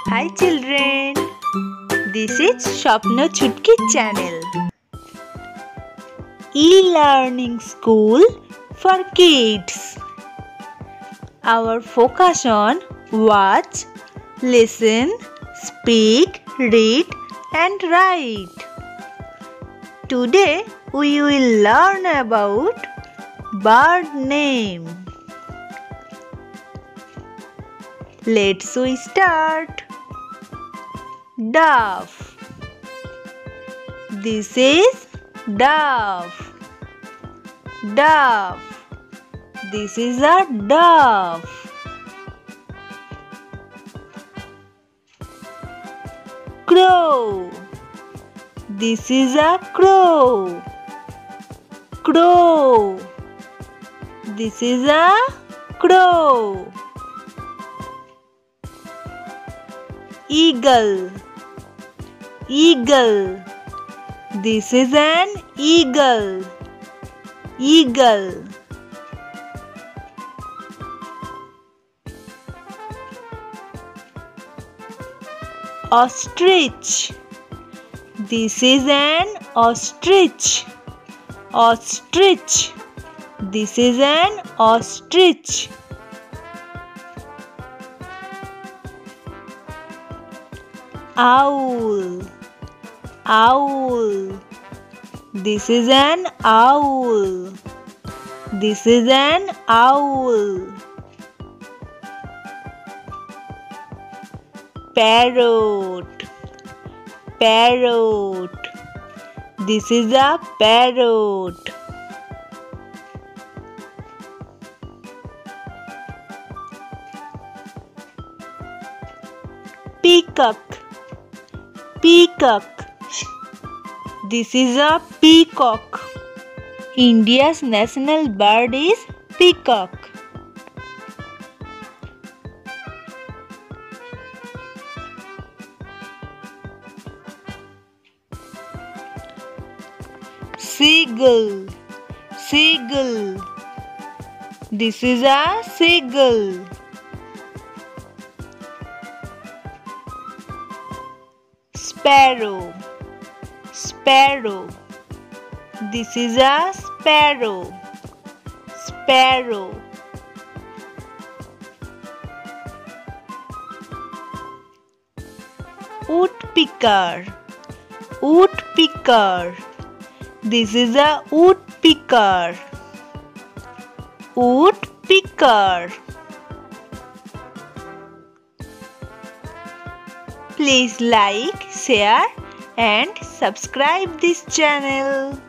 Hi children, this is Shapna Chutki channel. E-learning school for kids. Our focus on watch, listen, speak, read and write. Today we will learn about bird name. Let's we start. Dove. This is dove. Dove. This is a dove. Crow. This is a crow. Crow. This is a crow. Eagle. Eagle. This is an eagle. Eagle. Ostrich. This is an ostrich. Ostrich. This is an ostrich. Owl. Owl. This is an owl. This is an owl. Parrot. Parrot. This is a parrot. Peacock. Peacock. This is a peacock. India's national bird is peacock. Seagull. Seagull. This is a seagull. Sparrow. Sparrow. This is a sparrow. Sparrow. Woodpecker. Woodpecker. This is a woodpecker. Woodpecker. Please like, share and subscribe this channel.